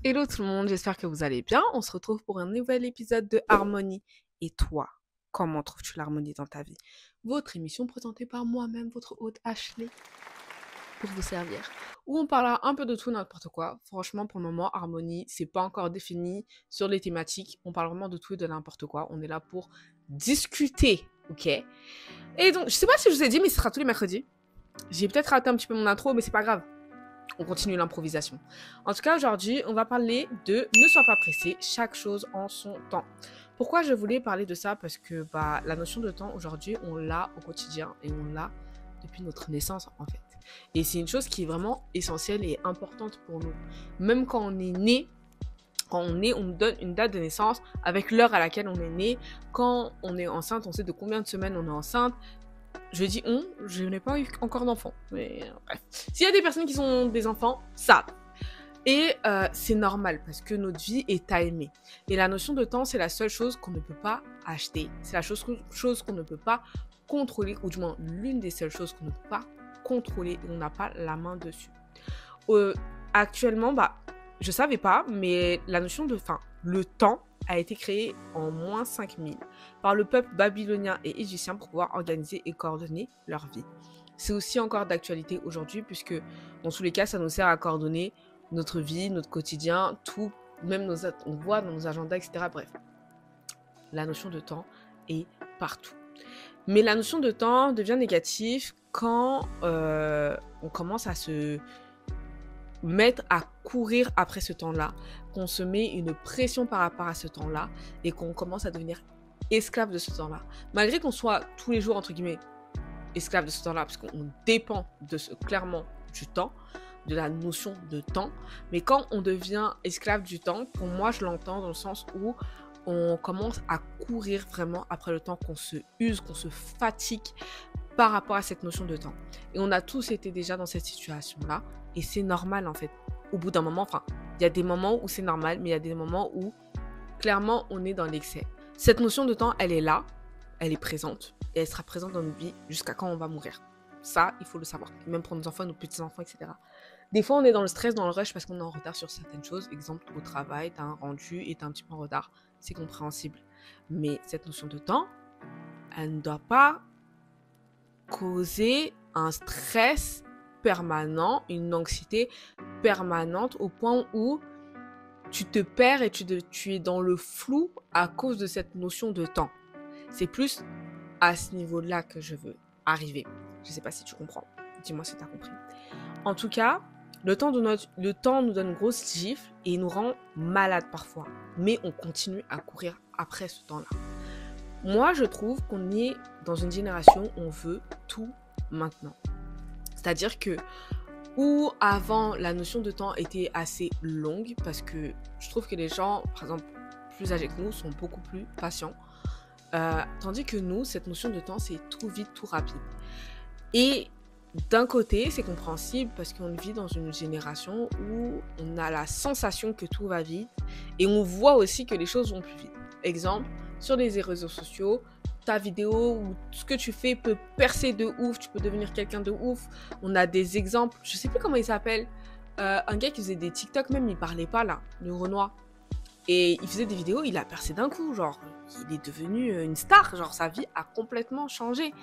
Hello tout le monde, j'espère que vous allez bien. On se retrouve pour un nouvel épisode de Harmonie. Et toi, comment trouves-tu l'harmonie dans ta vie? Votre émission présentée par moi-même, votre hôte Ashley, pour vous servir. Où on parlera un peu de tout, n'importe quoi. Franchement, pour le moment, Harmonie, c'est pas encore défini sur les thématiques. On parle vraiment de tout et de n'importe quoi. On est là pour discuter, ok? Et donc, je sais pas si je vous ai dit, mais ce sera tous les mercredis. J'ai peut-être raté un petit peu mon intro, mais c'est pas grave. On continue l'improvisation. En tout cas, aujourd'hui, on va parler de ne sois pas pressé, chaque chose en son temps. Pourquoi je voulais parler de ça? Parce que la notion de temps, aujourd'hui, on l'a au quotidien et on l'a depuis notre naissance, en fait. Et c'est une chose qui est vraiment essentielle et importante pour nous. Même quand on est né, on nous donne une date de naissance avec l'heure à laquelle on est né. Quand on est enceinte, on sait de combien de semaines on est enceinte. Je dis on, je n'ai pas eu encore d'enfants. Mais bref. S'il y a des personnes qui ont des enfants, ça. Et c'est normal parce que notre vie est timée. Et la notion de temps, c'est la seule chose qu'on ne peut pas acheter. C'est la chose qu'on ne peut pas contrôler, ou du moins l'une des seules choses qu'on ne peut pas contrôler et on n'a pas la main dessus. Euh, Actuellement, je savais pas, mais la notion de, le temps a été créé en moins 5000 par le peuple babylonien et égyptien pour pouvoir organiser et coordonner leur vie. C'est aussi encore d'actualité aujourd'hui puisque dans tous les cas, ça nous sert à coordonner notre vie, notre quotidien, tout, même on voit dans nos agendas, etc. Bref, la notion de temps est partout. Mais la notion de temps devient négative quand on commence à se mettre à courir après ce temps-là, qu'on se met une pression par rapport à ce temps-là et qu'on commence à devenir esclave de ce temps-là. Malgré qu'on soit tous les jours, entre guillemets, esclave de ce temps-là, parce qu'on dépend clairement du temps, de la notion de temps, mais quand on devient esclave du temps, pour moi, je l'entends dans le sens où on commence à courir vraiment après le temps, qu'on se use, qu'on se fatigue par rapport à cette notion de temps. Et on a tous été déjà dans cette situation-là, et c'est normal en fait. Au bout d'un moment, il y a des moments où c'est normal, mais il y a des moments où clairement on est dans l'excès. Cette notion de temps, elle est là, elle est présente, et elle sera présente dans notre vie jusqu'à quand on va mourir. Ça, il faut le savoir. Même pour nos enfants, nos petits-enfants, etc. Des fois, on est dans le stress, dans le rush parce qu'on est en retard sur certaines choses. Exemple, au travail, tu as un rendu et tu es un petit peu en retard. C'est compréhensible. Mais cette notion de temps, elle ne doit pas causer un stress permanent, une anxiété permanente au point où tu te perds et tu es dans le flou à cause de cette notion de temps. C'est plus à ce niveau-là que je veux arriver. Je ne sais pas si tu comprends. Dis-moi si tu as compris. En tout cas, le temps nous donne une grosse gifle et nous rend malades parfois. Mais on continue à courir après ce temps-là. Moi, je trouve qu'on est dans une génération où on veut tout maintenant. C'est-à-dire que où avant, la notion de temps était assez longue parce que je trouve que les gens, par exemple, plus âgés que nous, sont beaucoup plus patients. Tandis que nous, cette notion de temps, c'est tout vite, tout rapide. Et d'un côté, c'est compréhensible parce qu'on vit dans une génération où on a la sensation que tout va vite et on voit aussi que les choses vont plus vite. Exemple, sur les réseaux sociaux, ta vidéo ou ce que tu fais peut percer de ouf, tu peux devenir quelqu'un de ouf. On a des exemples, je sais plus comment il s'appelle, un gars qui faisait des TikTok même, il parlait pas là, le Renoir. Et il faisait des vidéos, il a percé d'un coup, genre, il est devenu une star, genre, sa vie a complètement changé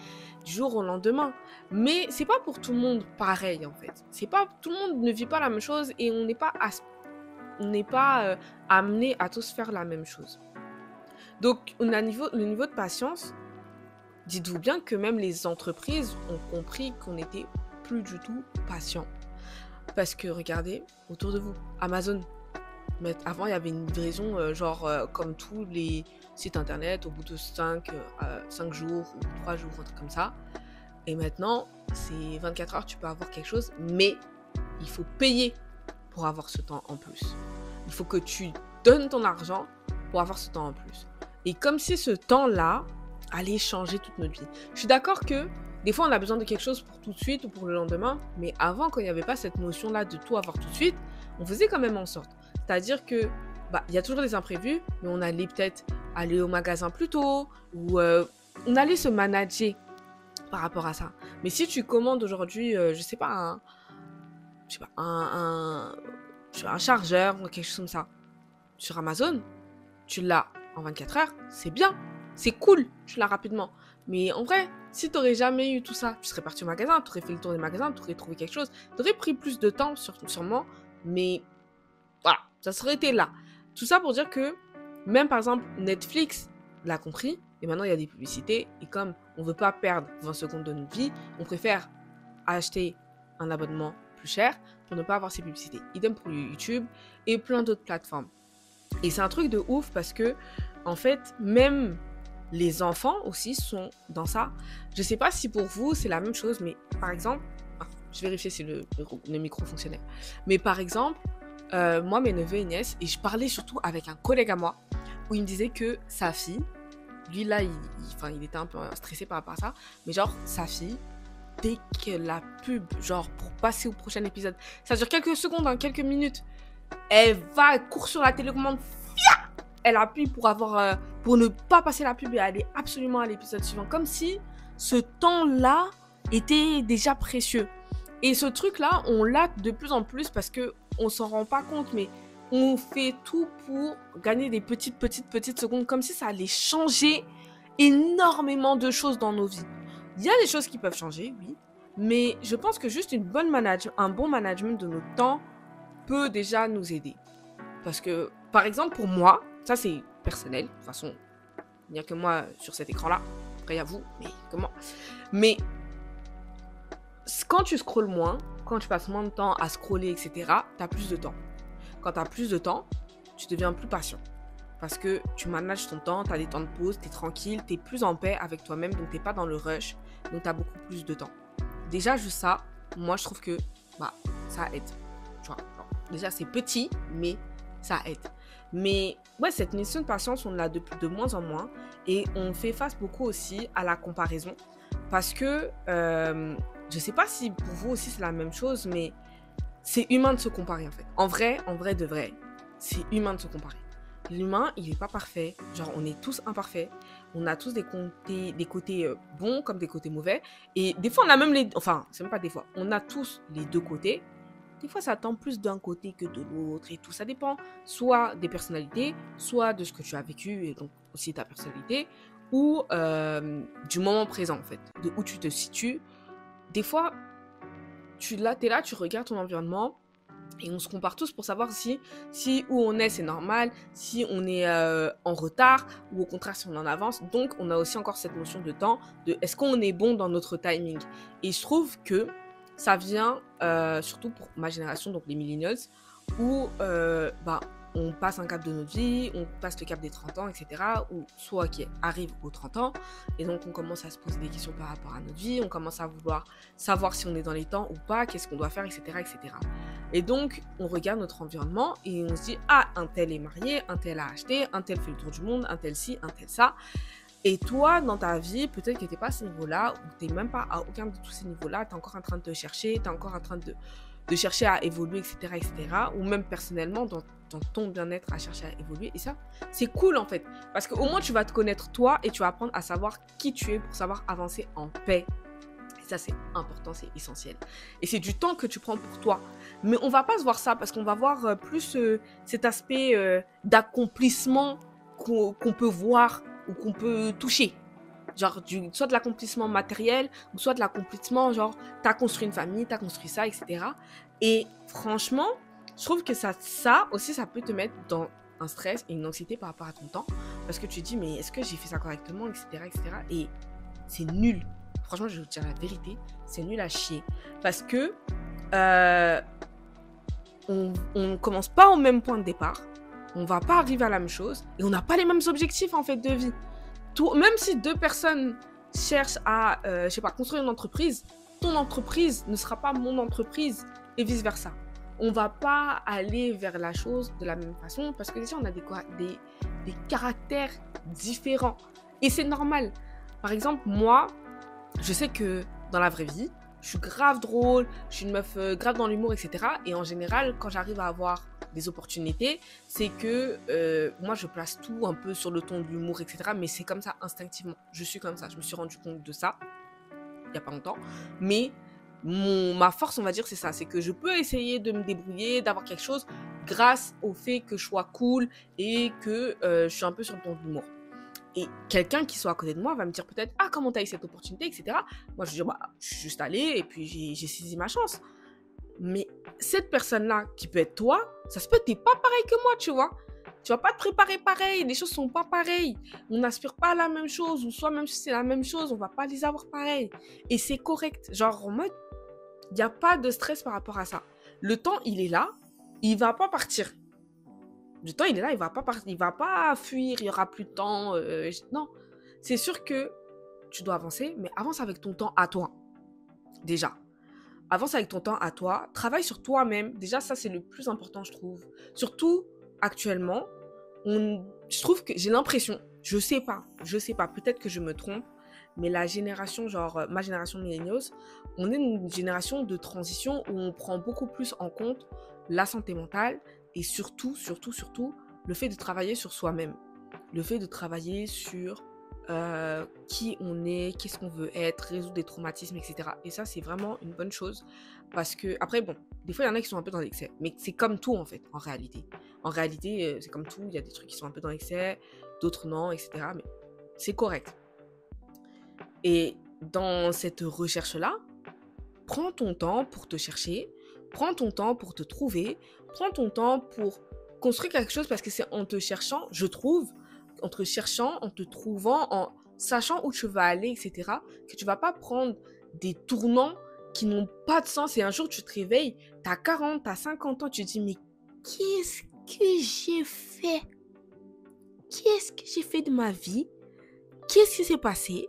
du jour au lendemain. Mais c'est pas pour tout le monde pareil, en fait. C'est pas, tout le monde ne vit pas la même chose et on n'est pas amené à tous faire la même chose. Donc, le niveau de patience, dites-vous bien que même les entreprises ont compris qu'on n'était plus du tout patient. Parce que, regardez, autour de vous, Amazon. Mais avant, il y avait une livraison, comme tous les sites internet, au bout de 5 jours ou 3 jours, un truc comme ça. Et maintenant, c'est 24 heures, tu peux avoir quelque chose, mais il faut payer pour avoir ce temps en plus. Il faut que tu donnes ton argent pour avoir ce temps en plus. Et comme si ce temps-là allait changer toute notre vie. Je suis d'accord que des fois, on a besoin de quelque chose pour tout de suite ou pour le lendemain, mais avant, quand il n'y avait pas cette notion-là de tout avoir tout de suite, on faisait quand même en sorte. C'est-à-dire que il y a toujours des imprévus, mais on allait peut-être aller au magasin plus tôt ou on allait se manager par rapport à ça. Mais si tu commandes aujourd'hui, je sais pas, tu as un chargeur ou quelque chose comme ça. Sur Amazon, tu l'as en 24 heures, c'est bien, c'est cool, tu l'as rapidement. Mais en vrai, si tu n'aurais jamais eu tout ça, tu serais parti au magasin, tu aurais fait le tour des magasins, tu aurais trouvé quelque chose, tu aurais pris plus de temps sûrement, mais voilà, ça serait été là. Tout ça pour dire que même par exemple Netflix l'a compris, et maintenant il y a des publicités, et comme on ne veut pas perdre 20 secondes de notre vie, on préfère acheter un abonnement plus cher pour ne pas avoir ces publicités. Idem pour YouTube et plein d'autres plateformes. Et c'est un truc de ouf parce que, en fait, même les enfants aussi sont dans ça. Je sais pas si pour vous c'est la même chose, mais par exemple, je vérifiais si le micro fonctionnait. Mais par exemple, moi, mes neveux et nièces, et je parlais surtout avec un collègue à moi, où il me disait que sa fille, lui là, il était un peu stressé par rapport à ça, mais genre, sa fille, dès que la pub, genre, pour passer au prochain épisode, ça dure quelques secondes, hein, quelques minutes, elle court sur la télécommande, elle appuie pour ne pas passer la pub et aller absolument à l'épisode suivant, comme si ce temps-là était déjà précieux. Et ce truc-là, on l'a de plus en plus parce que on s'en rend pas compte, mais on fait tout pour gagner des petites secondes, comme si ça allait changer énormément de choses dans nos vies. Il y a des choses qui peuvent changer, oui, mais je pense que juste un bon management de notre temps peut déjà nous aider. Parce que, par exemple, pour moi, ça c'est personnel, de toute façon, il n'y a que moi sur cet écran-là, après il y a vous, mais comment. Mais quand tu scrolles moins, quand tu passes moins de temps à scroller, etc., tu as plus de temps. Quand tu as plus de temps, tu deviens plus patient. Parce que tu manages ton temps, tu as des temps de pause, tu es tranquille, tu es plus en paix avec toi-même, donc tu n'es pas dans le rush, donc tu as beaucoup plus de temps. Déjà, juste ça, moi je trouve que ça aide. Tu vois, déjà c'est petit, mais ça aide. Mais ouais, cette notion de patience, on l'a de moins en moins, et on fait face beaucoup aussi à la comparaison. Parce que, je sais pas si pour vous aussi c'est la même chose, mais c'est humain de se comparer en fait. En vrai de vrai, c'est humain de se comparer. L'humain, il est pas parfait. Genre, on est tous imparfaits. On a tous des côtés bons comme des côtés mauvais. Et des fois, on a même les... Enfin, c'est même pas des fois. On a tous les deux côtés. Des fois, ça tend plus d'un côté que de l'autre et tout. Ça dépend soit des personnalités, soit de ce que tu as vécu et donc aussi ta personnalité, ou du moment présent en fait, de où tu te situes. Des fois, t'es là, tu regardes ton environnement et on se compare tous pour savoir si où on est, c'est normal, si on est en retard ou au contraire si on est en avance. Donc, on a aussi encore cette notion de temps, de est-ce qu'on est bon dans notre timing. Et je trouve que ça vient surtout pour ma génération, donc les millennials, où on passe un cap de notre vie, on passe le cap des 30 ans, etc. Ou soit qui arrive aux 30 ans, et donc on commence à se poser des questions par rapport à notre vie, on commence à vouloir savoir si on est dans les temps ou pas, qu'est-ce qu'on doit faire, etc. etc. Et donc, on regarde notre environnement et on se dit, ah, un tel est marié, un tel a acheté, un tel fait le tour du monde, un tel ci, un tel ça. Et toi, dans ta vie, peut-être que tu n'es pas à ce niveau-là, ou tu n'es même pas à aucun de tous ces niveaux-là, tu es encore en train de te chercher, tu es encore en train de chercher à évoluer, etc., etc. Ou même personnellement, dans ton bien-être, à chercher à évoluer. Et ça, c'est cool en fait. Parce qu'au moins, tu vas te connaître toi et tu vas apprendre à savoir qui tu es pour savoir avancer en paix. Et ça, c'est important, c'est essentiel. Et c'est du temps que tu prends pour toi. Mais on va pas se voir ça parce qu'on va voir plus cet aspect d'accomplissement qu'on peut voir ou qu'on peut toucher. Genre, soit de l'accomplissement matériel, ou soit de l'accomplissement, genre, t'as construit une famille, t'as construit ça, etc. Et franchement, je trouve que ça aussi, ça peut te mettre dans un stress et une anxiété par rapport à ton temps. Parce que tu te dis, mais est-ce que j'ai fait ça correctement, etc., etc. Et c'est nul. Franchement, je vais vous dire la vérité, c'est nul à chier. Parce que on commence pas au même point de départ, on va pas arriver à la même chose, et on n'a pas les mêmes objectifs, en fait, de vie. Même si deux personnes cherchent à, construire une entreprise, ton entreprise ne sera pas mon entreprise et vice-versa. On va pas aller vers la chose de la même façon parce que déjà, on a des caractères différents. Et c'est normal. Par exemple, moi, je sais que dans la vraie vie, je suis grave drôle, je suis une meuf grave dans l'humour, etc. Et en général, quand j'arrive à avoir des opportunités, c'est que moi, je place tout un peu sur le ton de l'humour, etc. Mais c'est comme ça, instinctivement. Je suis comme ça. Je me suis rendu compte de ça il n'y a pas longtemps. Mais Ma force, on va dire, c'est ça. C'est que je peux essayer de me débrouiller, d'avoir quelque chose grâce au fait que je sois cool et que je suis un peu sur le ton de l'humour. Et quelqu'un qui soit à côté de moi va me dire peut-être, ah, comment t'as eu cette opportunité, etc. Moi, je vais dire, bah, je suis juste allée et puis j'ai saisi ma chance. Mais cette personne-là, qui peut être toi, ça se peut, t'es pas pareil que moi, tu vois. Tu vas pas te préparer pareil, les choses sont pas pareilles. On n'aspire pas à la même chose, ou soit même si c'est la même chose, on va pas les avoir pareil. Et c'est correct. Genre, en mode, il n'y a pas de stress par rapport à ça. Le temps, il est là, il va pas partir. Le temps, il est là, il va pas fuir, il y aura plus de temps. Non, c'est sûr que tu dois avancer, mais avance avec ton temps à toi, déjà. Avance avec ton temps à toi, travaille sur toi-même. Déjà, ça, c'est le plus important, je trouve. Surtout, actuellement, je trouve que j'ai l'impression, je sais pas, peut-être que je me trompe, mais la génération, genre ma génération millennials, on est une génération de transition où on prend beaucoup plus en compte la santé mentale et surtout, le fait de travailler sur soi-même. Le fait de travailler sur qui on est, qu'est-ce qu'on veut être, résoudre des traumatismes, etc. Et ça, c'est vraiment une bonne chose parce que, après, bon, des fois, il y en a qui sont un peu dans l'excès, mais c'est comme tout, en fait, en réalité. En réalité, c'est comme tout, il y a des trucs qui sont un peu dans l'excès, d'autres non, etc. Mais c'est correct. Et dans cette recherche-là, prends ton temps pour te chercher, prends ton temps pour te trouver, prends ton temps pour construire quelque chose parce que c'est en te cherchant, je trouve, en te cherchant, en te trouvant, en sachant où tu vas aller, etc., que tu vas pas prendre des tournants qui n'ont pas de sens et un jour tu te réveilles, t'as 40, t'as 50 ans, tu te dis mais qu'est-ce que j'ai fait? Qu'est-ce que j'ai fait de ma vie? Qu'est-ce qui s'est passé?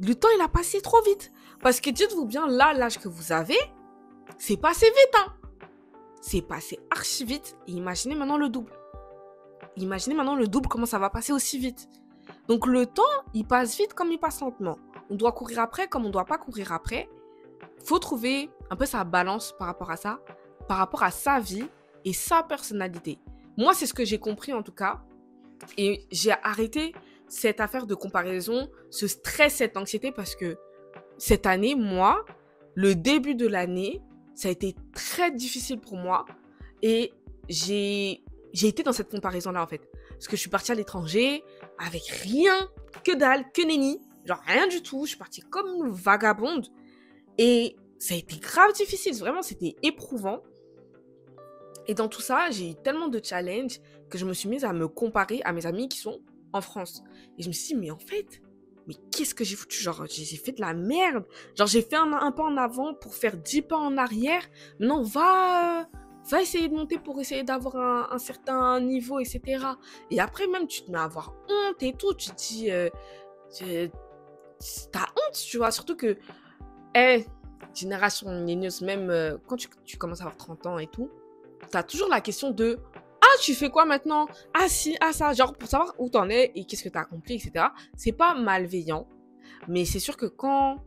Le temps, il a passé trop vite. Parce que dites-vous bien, là, l'âge que vous avez, c'est passé vite, hein. C'est passé archi vite. Et imaginez maintenant le double. Imaginez maintenant le double, comment ça va passer aussi vite. Donc le temps, il passe vite comme il passe lentement. On doit courir après comme on ne doit pas courir après. Faut trouver un peu sa balance par rapport à ça, par rapport à sa vie et sa personnalité. Moi, c'est ce que j'ai compris en tout cas. Et j'ai arrêté cette affaire de comparaison, ce stress, cette anxiété, parce que cette année, moi, le début de l'année, ça a été très difficile pour moi. Et j'ai été dans cette comparaison-là, en fait. Parce que je suis partie à l'étranger avec rien, que dalle, que nenni. Genre rien du tout. Je suis partie comme une vagabonde. Et ça a été grave difficile. Vraiment, c'était éprouvant. Et dans tout ça, j'ai eu tellement de challenges que je me suis mise à me comparer à mes amis qui sont en France. Et je me suis dit, mais en fait, mais qu'est-ce que j'ai foutu? Genre, j'ai fait de la merde. Genre, j'ai fait un pas en avant pour faire 10 pas en arrière. Non, va essayer de monter pour essayer d'avoir un certain niveau, etc. Et après, même, tu te mets à avoir honte et tout. Tu te dis, t'as honte, tu vois. Surtout que, génération millennials, même quand tu commences à avoir 30 ans et tout, t'as toujours la question de ah, tu fais quoi maintenant? Ah si, ah ça, genre pour savoir où t'en es et qu'est-ce que t'as accompli, etc. C'est pas malveillant, mais c'est sûr que quand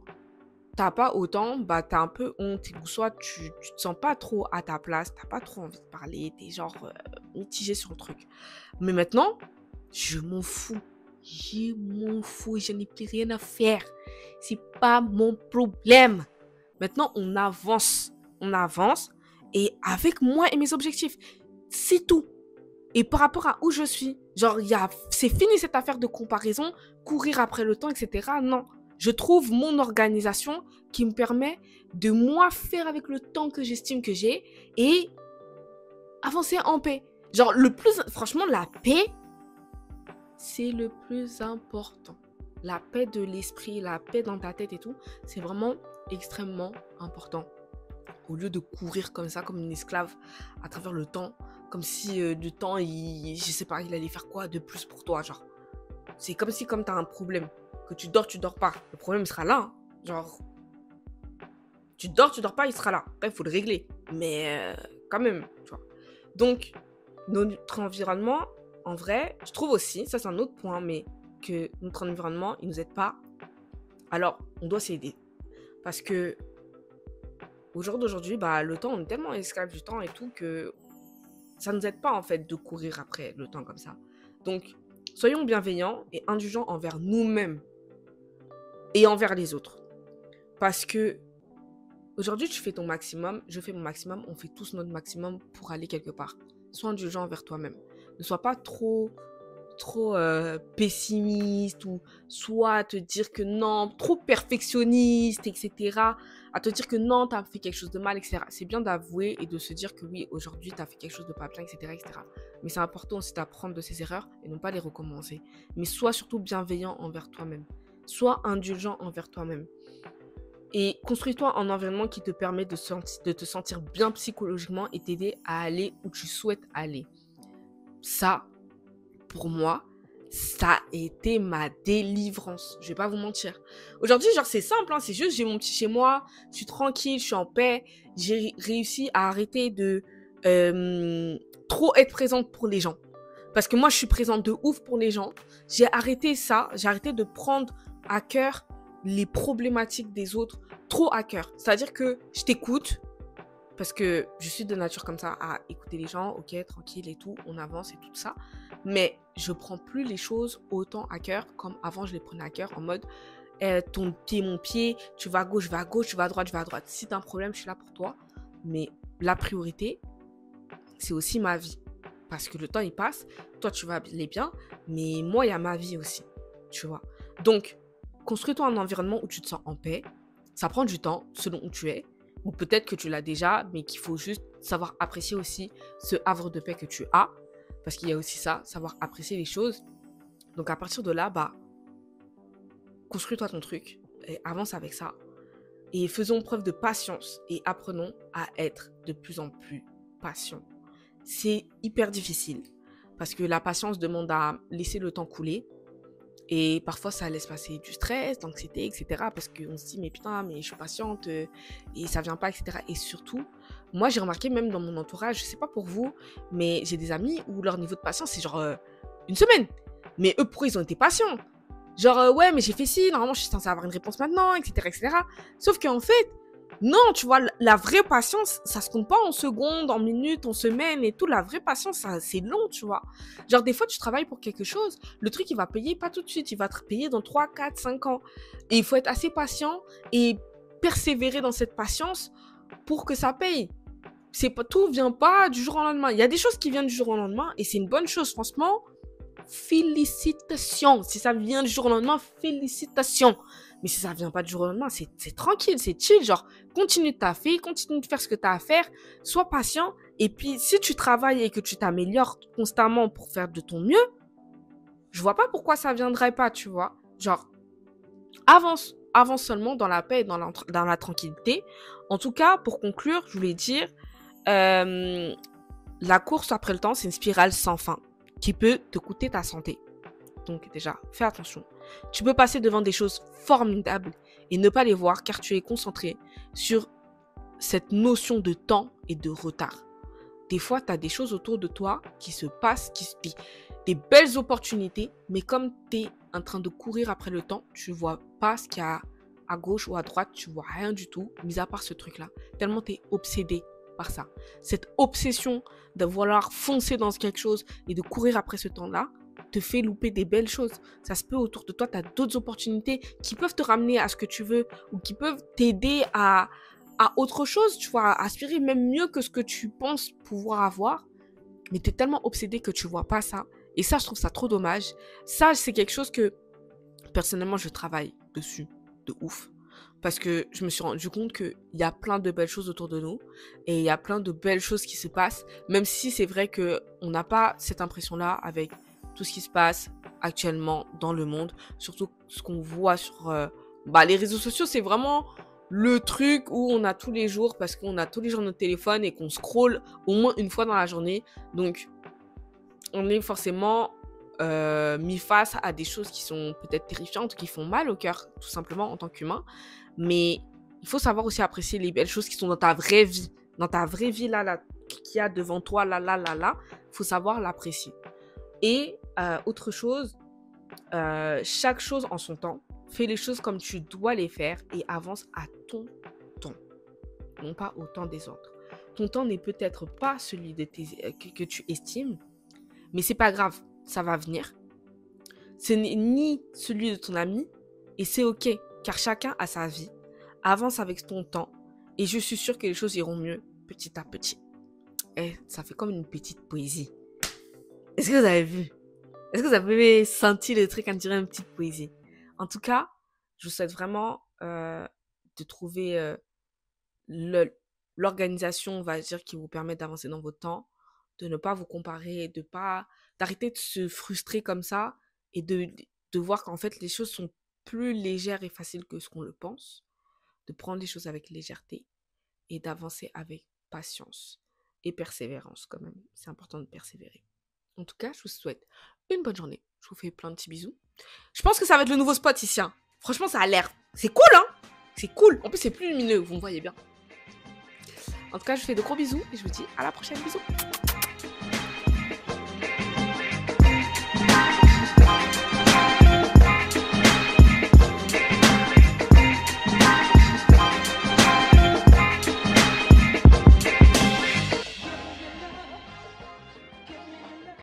t'as pas autant, bah t'as un peu honte ou soit tu te sens pas trop à ta place, t'as pas trop envie de parler, t'es genre mitigé sur le truc. Mais maintenant, je m'en fous. Je m'en fous, je n'ai plus rien à faire. C'est pas mon problème. Maintenant, on avance. On avance et avec moi et mes objectifs. C'est tout. Et par rapport à où je suis, genre, c'est fini cette affaire de comparaison, courir après le temps, etc. Non. Je trouve mon organisation qui me permet de moi faire avec le temps que j'estime que j'ai et avancer en paix. Genre, franchement, la paix, c'est le plus important. La paix de l'esprit, la paix dans ta tête et tout, c'est vraiment extrêmement important. Au lieu de courir comme ça, comme une esclave, à travers le temps, comme si le temps, je sais pas, il allait faire quoi de plus pour toi, genre. C'est comme si, comme t'as un problème, que tu dors pas. Le problème, il sera là, hein. Genre, tu dors pas, il sera là. Après, il faut le régler. Mais quand même, tu vois. Donc, notre environnement, en vrai, je trouve aussi, ça c'est un autre point, mais que notre environnement, il nous aide pas. Alors, on doit s'aider. Parce que au jour d'aujourd'hui, bah, le temps, on est tellement esclave du temps et tout que ça ne nous aide pas en fait de courir après le temps comme ça. Donc, soyons bienveillants et indulgents envers nous-mêmes et envers les autres. Parce que Aujourd'hui, tu fais ton maximum, je fais mon maximum, on fait tous notre maximum pour aller quelque part. Sois indulgent envers toi-même. Ne sois pas trop pessimiste ou soit à te dire que non, trop perfectionniste, etc. À te dire que non, t'as fait quelque chose de mal, etc. C'est bien d'avouer et de se dire que oui, aujourd'hui, t'as fait quelque chose de pas bien, etc., etc. Mais c'est important aussi d'apprendre de ses erreurs et non pas les recommencer. Mais sois surtout bienveillant envers toi-même. Sois indulgent envers toi-même. Et construis-toi un environnement qui te permet de te sentir bien psychologiquement et t'aider à aller où tu souhaites aller. Ça, pour moi, ça a été ma délivrance. Je vais pas vous mentir. Aujourd'hui, genre, c'est simple, hein, c'est juste, j'ai mon petit chez moi, je suis tranquille, je suis en paix. J'ai réussi à arrêter de trop être présente pour les gens. Parce que moi, je suis présente de ouf pour les gens. J'ai arrêté ça, j'ai arrêté de prendre à cœur les problématiques des autres trop à cœur. C'est-à-dire que je t'écoute, parce que je suis de nature comme ça, à écouter les gens, ok, tranquille et tout, on avance et tout ça. Mais je prends plus les choses autant à cœur comme avant je les prenais à cœur en mode ton pied, mon pied, tu vas à gauche, je vais à gauche, tu vas à droite, je vais à droite. Si t'as un problème, je suis là pour toi. Mais la priorité, c'est aussi ma vie. Parce que le temps, il passe, toi, tu vas aller bien, mais moi, il y a ma vie aussi, tu vois. Donc, construis-toi un environnement où tu te sens en paix. Ça prend du temps, selon où tu es. Ou peut-être que tu l'as déjà, mais qu'il faut juste savoir apprécier aussi ce havre de paix que tu as. Parce qu'il y a aussi ça, savoir apprécier les choses. Donc, à partir de là, construis-toi ton truc et avance avec ça. Et faisons preuve de patience et apprenons à être de plus en plus patients. C'est hyper difficile parce que la patience demande à laisser le temps couler et parfois ça laisse passer du stress, de l'anxiété, etc. parce qu'on se dit mais putain, mais je suis patiente et ça vient pas, etc. Et surtout, moi j'ai remarqué même dans mon entourage, je sais pas pour vous, mais j'ai des amis où leur niveau de patience c'est genre une semaine. Mais eux, pourquoi ils ont été patients? Genre ouais, mais j'ai fait ci, normalement je suis censée avoir une réponse maintenant, etc. etc. Sauf qu'en fait, non, tu vois, la vraie patience, ça se compte pas en secondes, en minutes, en semaines et tout. La vraie patience, c'est long, tu vois. Genre, des fois, tu travailles pour quelque chose, le truc, il va payer pas tout de suite, il va te payer dans 3, 4, 5 ans. Et il faut être assez patient et persévérer dans cette patience pour que ça paye. Tout vient pas du jour au lendemain. Il y a des choses qui viennent du jour au lendemain et c'est une bonne chose, franchement. Félicitations. Si ça vient du jour au lendemain, félicitations. Mais si ça vient pas du jour au lendemain, c'est tranquille, c'est chill. Genre, continue de taffer, continue de faire ce que tu as à faire, sois patient. Et puis, si tu travailles et que tu t'améliores constamment pour faire de ton mieux, je vois pas pourquoi ça viendrait pas, tu vois. Genre, avance. Avance seulement dans la paix et dans la tranquillité. En tout cas, pour conclure, je voulais dire, la course après le temps, c'est une spirale sans fin qui peut te coûter ta santé. Donc déjà, fais attention. Tu peux passer devant des choses formidables et ne pas les voir car tu es concentré sur cette notion de temps et de retard. Des fois, tu as des choses autour de toi qui se passent, des belles opportunités, mais comme tu es en train de courir après le temps, tu vois pas ce qu'il y a à gauche ou à droite, tu vois rien du tout, mis à part ce truc-là. Tellement tu es obsédé par ça. Cette obsession de vouloir foncer dans quelque chose et de courir après ce temps-là te fait louper des belles choses. Ça se peut autour de toi, tu as d'autres opportunités qui peuvent te ramener à ce que tu veux ou qui peuvent t'aider à autre chose, tu vois, à aspirer même mieux que ce que tu penses pouvoir avoir. Mais tu es tellement obsédé que tu vois pas ça. Et ça, je trouve ça trop dommage. Ça, c'est quelque chose que, personnellement, je travaille dessus de ouf. Parce que je me suis rendu compte qu'il y a plein de belles choses autour de nous et il y a plein de belles choses qui se passent, même si c'est vrai qu'on n'a pas cette impression-là avec tout ce qui se passe actuellement dans le monde, surtout ce qu'on voit sur les réseaux sociaux, c'est vraiment le truc où on a tous les jours, parce qu'on a tous les jours notre téléphone et qu'on scrolle au moins une fois dans la journée. Donc, on est forcément mis face à des choses qui sont peut-être terrifiantes, qui font mal au cœur, tout simplement, en tant qu'humain. Mais il faut savoir aussi apprécier les belles choses qui sont dans ta vraie vie. Dans ta vraie vie, là, qu'il y a devant toi, là. Il faut savoir l'apprécier. Et autre chose, chaque chose en son temps. Fais les choses comme tu dois les faire et avance à ton temps. Non pas au temps des autres. Ton temps n'est peut-être pas celui que tu estimes, mais c'est pas grave, ça va venir. Ce n'est ni celui de ton ami et c'est ok, car chacun a sa vie. Avance avec ton temps Et je suis sûre que les choses iront mieux petit à petit. Et ça fait comme une petite poésie. Est-ce que vous avez vu? Est-ce que vous avez senti le truc, on dirait une petite poésie? En tout cas, je vous souhaite vraiment de trouver l'organisation, on va dire, qui vous permet d'avancer dans votre temps, de ne pas vous comparer, d'arrêter de se frustrer comme ça et de voir qu'en fait, les choses sont plus légères et faciles que ce qu'on le pense, de prendre les choses avec légèreté et d'avancer avec patience et persévérance quand même. C'est important de persévérer. En tout cas, je vous souhaite une bonne journée. Je vous fais plein de petits bisous. Je pense que ça va être le nouveau spot ici. Hein. Franchement, ça a l'air. C'est cool, hein? C'est cool. En plus, c'est plus lumineux, vous me voyez bien. En tout cas, je vous fais de gros bisous et je vous dis à la prochaine. Bisous.